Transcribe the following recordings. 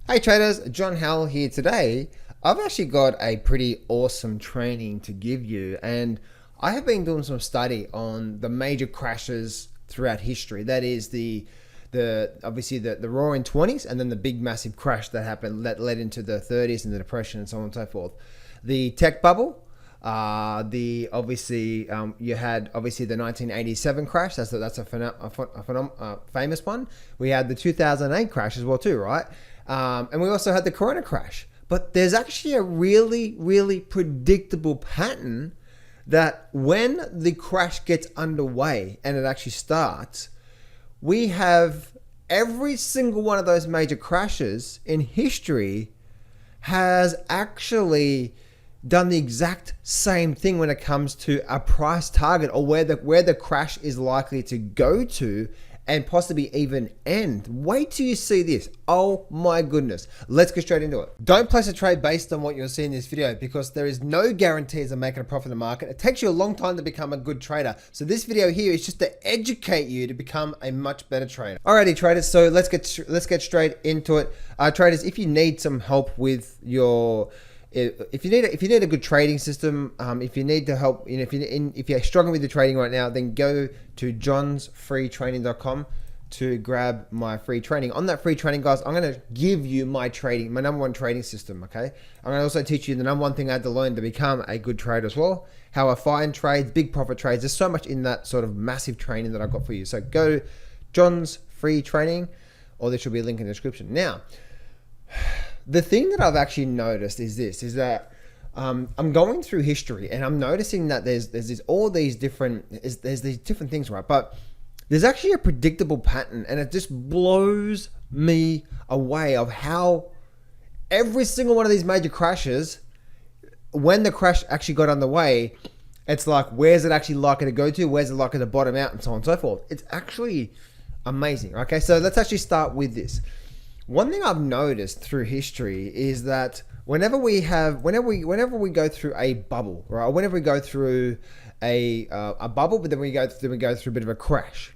Hey traders, John Howell here. Today, I've actually got a pretty awesome training to give you, and I have been doing some study on the major crashes throughout history. That is the obviously the roaring 20s, and then the big massive crash that happened that led into the 30s and the depression and so on and so forth. The tech bubble, the obviously you had obviously the 1987 crash. That's a famous one. We had the 2008 crash as well too, right? And we also had the Corona crash. But there's actually a really predictable pattern that when the crash gets underway and it actually starts, we have every single one of those major crashes in history has actually done the exact same thing when it comes to a price target, or where the crash is likely to go to and possibly even end. Wait till you see this. Oh my goodness. Let's get straight into it. Don't place a trade based on what you'll see in this video, because there is no guarantees of making a profit in the market. It takes you a long time to become a good trader. So this video here is just to educate you to become a much better trader. Alrighty traders, so let's get straight into it. Traders, if you need some help with your if you need a good trading system, if you need to help, if you're struggling with the trading right now, then go to johnsfreetraining.com to grab my free training. On that free training, guys, I'm going to give you my number one trading system. Okay, I'm going to also teach you the number one thing I had to learn to become a good trader as well. How I find trades, big profit trades. There's so much in that sort of massive training that I've got for you. So go to John's free training, or there should be a link in the description. Now, the thing that I've actually noticed is that I'm going through history and I'm noticing that there's these different things, right? But there's actually a predictable pattern, and it just blows me away of how every single one of these major crashes, when the crash actually got underway, it's like, where's it actually likely to go to? Where's it likely to bottom out, and so on and so forth. It's actually amazing. Okay, so let's actually start with this. One thing I've noticed through history is that whenever we go through a bubble, right? Or whenever we go through a bubble, but then we go through a bit of a crash,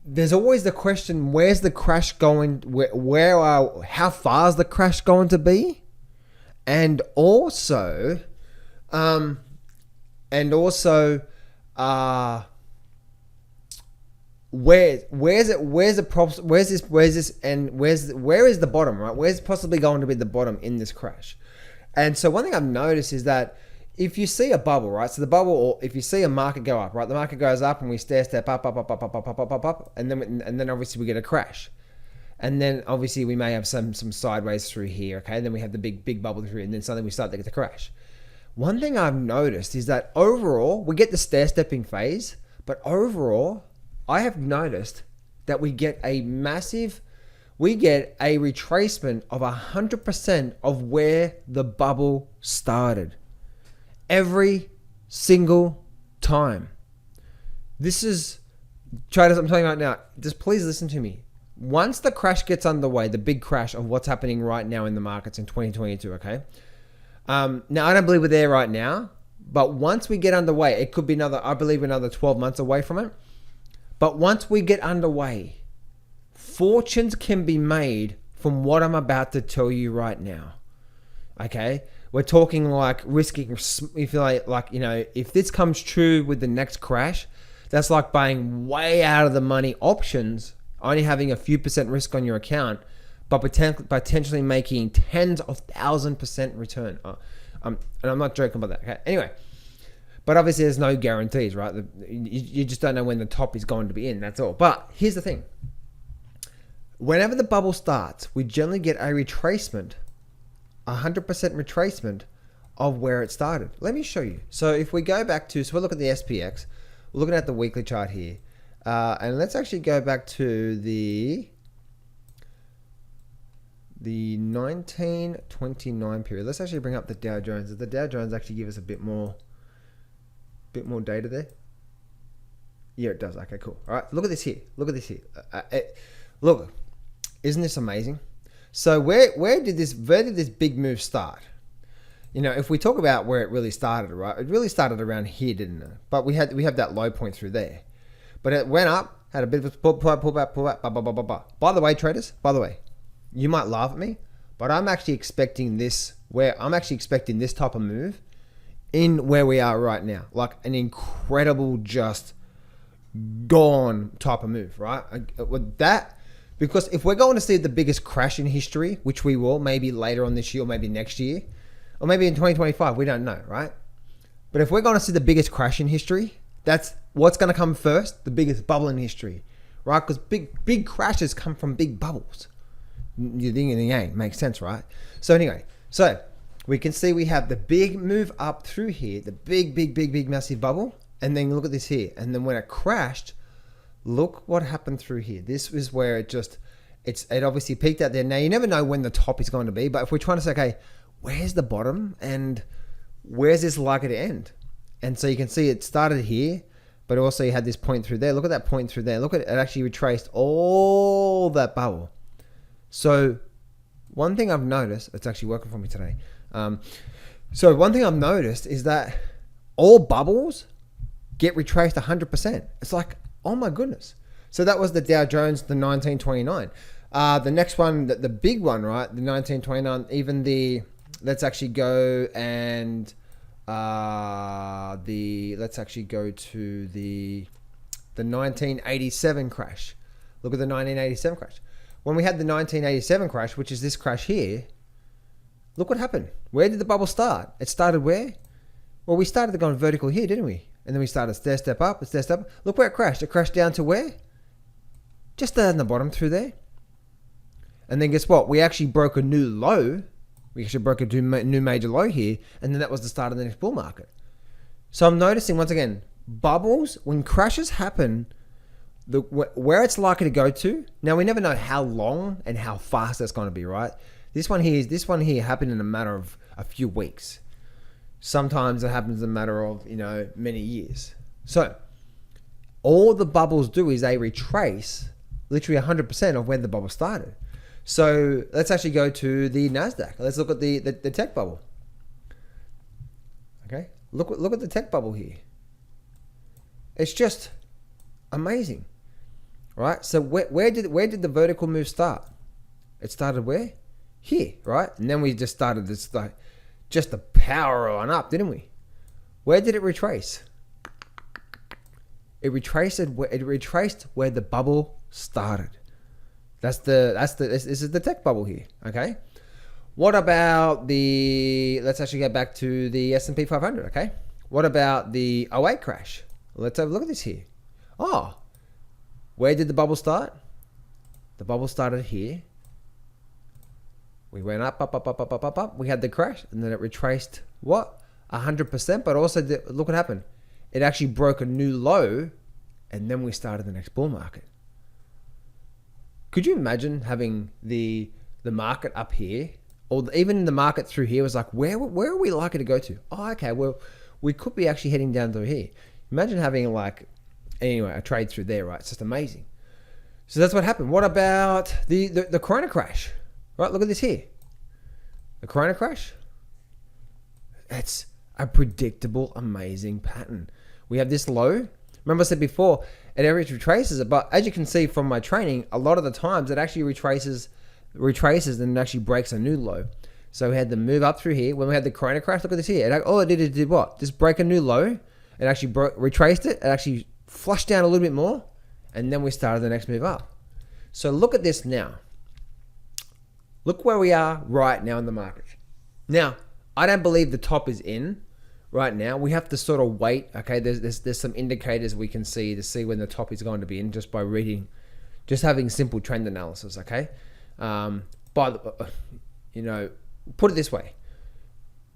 there's always the question: where's the crash going? How far is the crash going to be? And also, where is the bottom, right? Where's possibly going to be the bottom in this crash? And so one thing I've noticed is that if you see a bubble, right? So the bubble, or if you see a market go up, right? The market goes up and we step up, and then obviously we get a crash. And then obviously we may have some sideways through here, okay? And then we have the big bubble through, and then suddenly we start to get the crash. One thing I've noticed is that overall, we get the stair-stepping phase, but overall, I have noticed that we get a retracement of 100% of where the bubble started. Every single time. This is, traders, I'm telling you right now, just please listen to me. Once the crash gets underway, the big crash of what's happening right now in the markets in 2022, okay? Now, I don't believe we're there right now, but once we get underway, it could be I believe another 12 months away from it. But once we get underway, fortunes can be made from what I'm about to tell you right now. Okay? We're talking like risking, if you like, if this comes true with the next crash, that's like buying way out of the money options, only having a few percent risk on your account, but potentially making tens of 1,000% return. And I'm not joking about that. Okay? Anyway. But obviously there's no guarantees, right? You just don't know when the top is going to be in, that's all. But here's the thing. Whenever the bubble starts, we generally get a retracement, 100% retracement of where it started. Let me show you. So if we go back to, so we'll look at the SPX, we're looking at the weekly chart here. And let's actually go back to the 1929 period. Let's actually bring up the Dow Jones. Does the Dow Jones actually give us a bit more data there? Yeah, it does. Okay, cool. All right, look at this here. Look, isn't this amazing? So where did this big move start? If we talk about where it really started, right? It really started around here, didn't it? But we have that low point through there. But it went up, had a bit of a pullback. By the way, traders, you might laugh at me, but I'm actually expecting this type of move in where we are right now, like an incredible just gone type of move, right? With that, because if we're going to see the biggest crash in history, which we will, maybe later on this year, or maybe next year, or maybe in 2025, we don't know, right? But if we're going to see the biggest crash in history, that's what's going to come first, the biggest bubble in history, right? Because big crashes come from big bubbles. You think in the game makes sense, right? So anyway, so we can see we have the big move up through here, the big massive bubble, and then look at this here. And then when it crashed, look what happened through here. This is where it obviously peaked out there. Now you never know when the top is going to be, but if we're trying to say, okay, where's the bottom and where's this likely to end? And so you can see it started here, but also you had this point through there. Look at that point through there. Look at it, it actually retraced all that bubble. So one thing I've noticed, it's actually working for me today. So one thing I've noticed is that all bubbles get retraced 100%. It's like, oh my goodness. So that was the Dow Jones, the 1929. The next one, the big one, right? The 1929, even let's actually go and let's actually go to the 1987 crash. Look at the 1987 crash. When we had the 1987 crash, which is this crash here, look what happened. Where did the bubble start? It started where? Well, we started going vertical here, didn't we? And then we started stair step up. Look where it crashed. It crashed down to where? Just down the bottom through there. And then guess what? We actually broke a new low. We actually broke a new major low here. And then that was the start of the next bull market. So I'm noticing, once again, bubbles, when crashes happen, where it's likely to go to. Now, we never know how long and how fast that's going to be, right? This one here happened in a matter of a few weeks. Sometimes it happens in a matter of, many years. So all the bubbles do is they retrace literally 100% of where the bubble started. So let's actually go to the Nasdaq. Let's look at the tech bubble. Okay, look at the tech bubble here. It's just amazing, right? So where did the vertical move start? It started where? Here, right? And then we just started this just the power on up, didn't we? Where did it retrace? It retraced where the bubble started. This is the tech bubble here, okay? What about let's actually go back to the S&P 500, okay? What about the '08 crash? Let's have a look at this here. Oh, where did the bubble start? The bubble started here. We went up. We had the crash, and then it retraced what? 100%. But also, look what happened. It actually broke a new low, and then we started the next bull market. Could you imagine having the market up here, or even the market through here was like, where are we likely to go to? Oh, okay. Well, we could be actually heading down through here. Imagine having a trade through there, right? It's just amazing. So that's what happened. What about the Corona crash? Right, look at this here. The Corona crash. It's a predictable, amazing pattern. We have this low. Remember I said before, it average retraces it, but as you can see from my training, a lot of the times it actually retraces and it actually breaks a new low. So we had the move up through here. When we had the Corona crash, look at this here. All it did what? Just break a new low. It actually retraced it. It actually flushed down a little bit more, and then we started the next move up. So look at this now. Look where we are right now in the market. Now, I don't believe the top is in right now. We have to sort of wait. Okay, there's some indicators we can see to see when the top is going to be in just by reading, just having simple trend analysis. Okay, put it this way: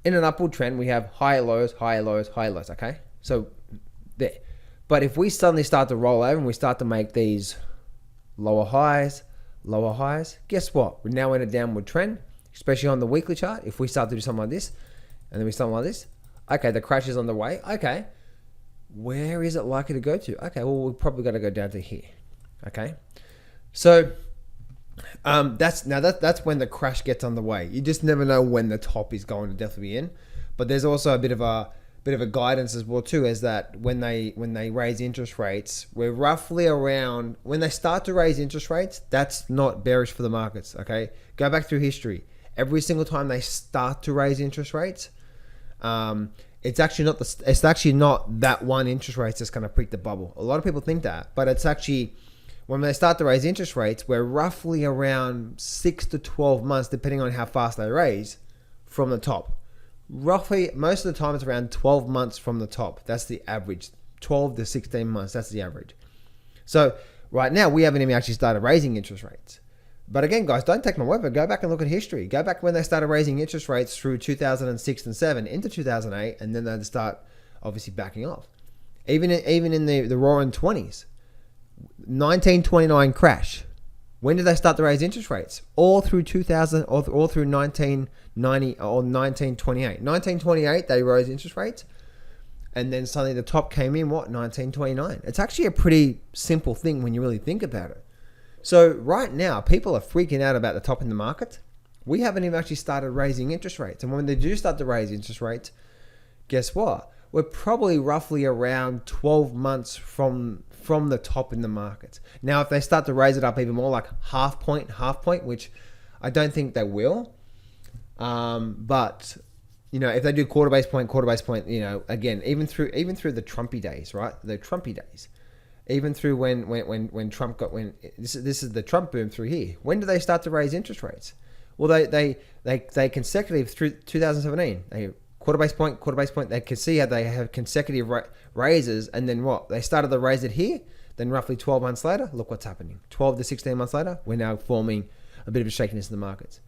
in an upward trend, we have higher lows, higher lows, higher lows. Okay, so there. But if we suddenly start to roll over and we start to make these lower highs, guess what? We're now in a downward trend, especially on the weekly chart. If we start to do something like this, and then we something like this, okay, the crash is on the way. Okay, where is it likely to go to? Okay, well, we're probably going to go down to here. Okay, so that's when the crash gets on the way. You just never know when the top is going to definitely be in, but there's also a bit of bit of a guidance as well too, is that when they raise interest rates, we're roughly around, when they start to raise interest rates, that's not bearish for the markets. Okay, go back through history. Every single time they start to raise interest rates, it's actually not that one interest rate that's going to prick the bubble. A lot of people think that, but it's actually, when they start to raise interest rates, we're roughly around 6 to 12 months, depending on how fast they raise, from the top. Roughly, most of the time, it's around 12 months from the top. That's the average. 12 to 16 months, that's the average. So right now, we haven't even actually started raising interest rates. But again, guys, don't take my word for it. Go back and look at history. Go back when they started raising interest rates through 2006 and 7 into 2008, and then they'd start obviously backing off. Even in the roaring 20s, 1929 crash. When did they start to raise interest rates? All through 2000, all through 1990 or 1928. 1928, they rose interest rates, and then suddenly the top came in, 1929. It's actually a pretty simple thing when you really think about it. So right now, people are freaking out about the top in the market. We haven't even actually started raising interest rates. And when they do start to raise interest rates, guess what? We're probably roughly around 12 months from the top in the market. Now, if they start to raise it up even more, like half point, which I don't think they will. But, if they do quarter base point, again, even through the Trumpy days, right? The Trumpy days. Even through when Trump this is the Trump boom through here. When do they start to raise interest rates? Well, they consecutive through 2017. They quarter base point. They can see how they have consecutive raises, and then what? They started to raise it here. Then roughly 12 months later, look what's happening. 12 to 16 months later, we're now forming a bit of a shakiness in the markets.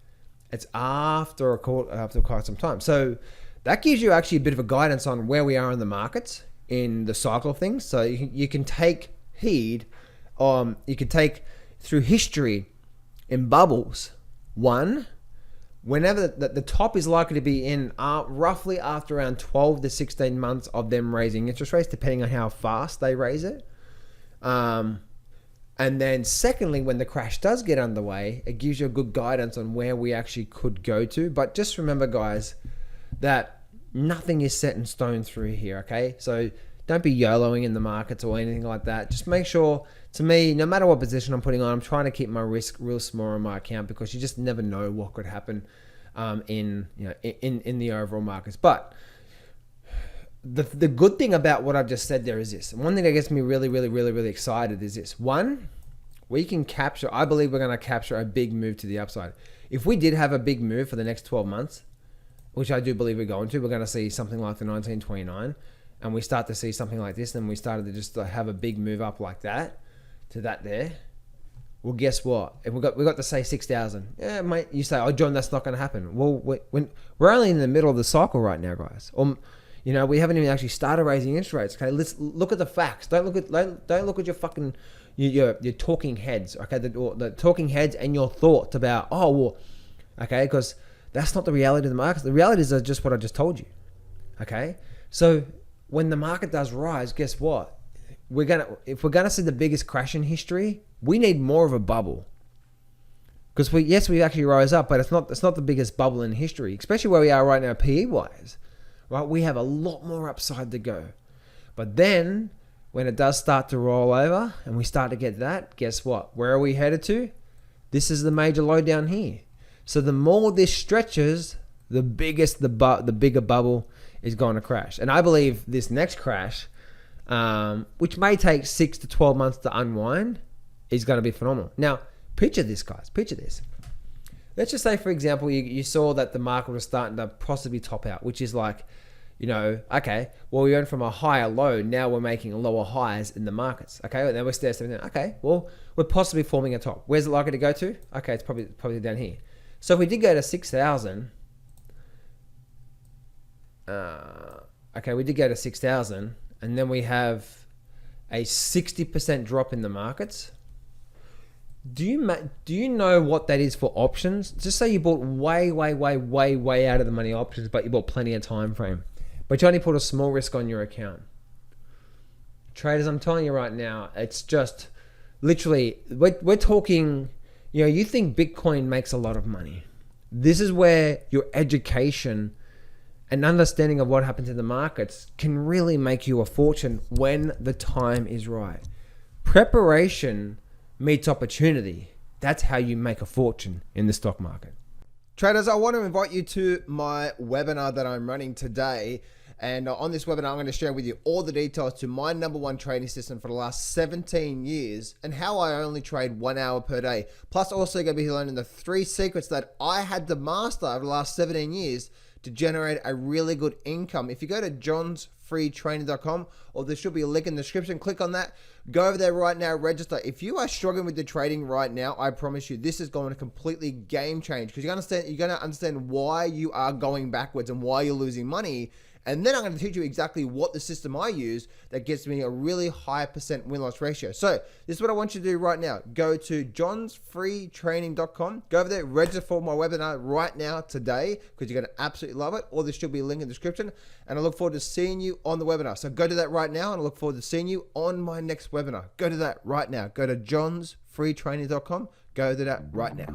It's after quite some time. So that gives you actually a bit of a guidance on where we are in the markets, in the cycle of things. So you can take heed, you can take through history in bubbles. One, whenever the top is likely to be in roughly after around 12 to 16 months of them raising interest rates, depending on how fast they raise it. And then secondly, when the crash does get underway, it gives you a good guidance on where we actually could go to. But just remember, guys, that nothing is set in stone through here, okay? So don't be YOLOing in the markets or anything like that. Just make sure, to me, no matter what position I'm putting on, I'm trying to keep my risk real small on my account, because you just never know what could happen in the overall markets. But the good thing about what I've just said there is this. One thing that gets me really, really, really, really excited is this. One, I believe we're going to capture a big move to the upside. If we did have a big move for the next 12 months, which I do believe we're going to see something like the 1929, and we start to see something like this, and we started to just have a big move up like that to that there. Well, guess what? If we got to say 6,000. Yeah, mate. You say, oh, John, that's not going to happen. Well, we're only in the middle of the cycle right now, guys. We haven't even actually started raising interest rates. Okay, let's look at the facts. Don't look at your fucking your talking heads. Okay, the talking heads and your thoughts about because that's not the reality of the market. The reality is just what I just told you. Okay, so when the market does rise, guess what? If we're gonna see the biggest crash in history, we need more of a bubble. Because we actually rise up, but it's not the biggest bubble in history, especially where we are right now, PE wise. Right, we have a lot more upside to go. But then when it does start to roll over and we start to get that, guess what? Where are we headed to? This is the major low down here. So the more this stretches, the bigger bubble is going to crash. And I believe this next crash, which may take 6 to 12 months to unwind, is going to be phenomenal. Now, picture this, guys. Picture this. Let's just say, for example, you saw that the market was starting to possibly top out, which is like, okay, well, we went from a higher low, now we're making lower highs in the markets. Okay, and then we're still stepping down. Okay, well, we're possibly forming a top. Where's it likely to go to? Okay, it's probably down here. So if we did go to 6,000, we did go to 6,000, and then we have a 60% drop in the markets. Do you know what that is for options? Just say you bought way out of the money options, but you bought plenty of time frame, but you only put a small risk on your account. Traders, I'm telling you right now, it's just literally, we're talking, you think Bitcoin makes a lot of money. This is where your education an understanding of what happens in the markets can really make you a fortune when the time is right. Preparation meets opportunity. That's how you make a fortune in the stock market. Traders, I want to invite you to my webinar that I'm running today. And on this webinar, I'm going to share with you all the details to my #1 trading system for the last 17 years and how I only trade 1 hour per day. Plus, also going to be learning the 3 secrets that I had to master over the last 17 years to generate a really good income. If you go to johnsfreetraining.com, or there should be a link in the description, click on that. Go over there right now, register. If you are struggling with the trading right now, I promise you this is going to completely game change, because you're going to understand why you are going backwards and why you're losing money. And then I'm going to teach you exactly what the system I use that gets me a really high % win-loss ratio. So this is what I want you to do right now. Go to johnsfreetraining.com. Go over there, register for my webinar right now today, because you're going to absolutely love it. Or there should be a link in the description. And I look forward to seeing you on the webinar. So go to that right now, and I look forward to seeing you on my next webinar. Go to that right now. Go to johnsfreetraining.com. Go to that right now.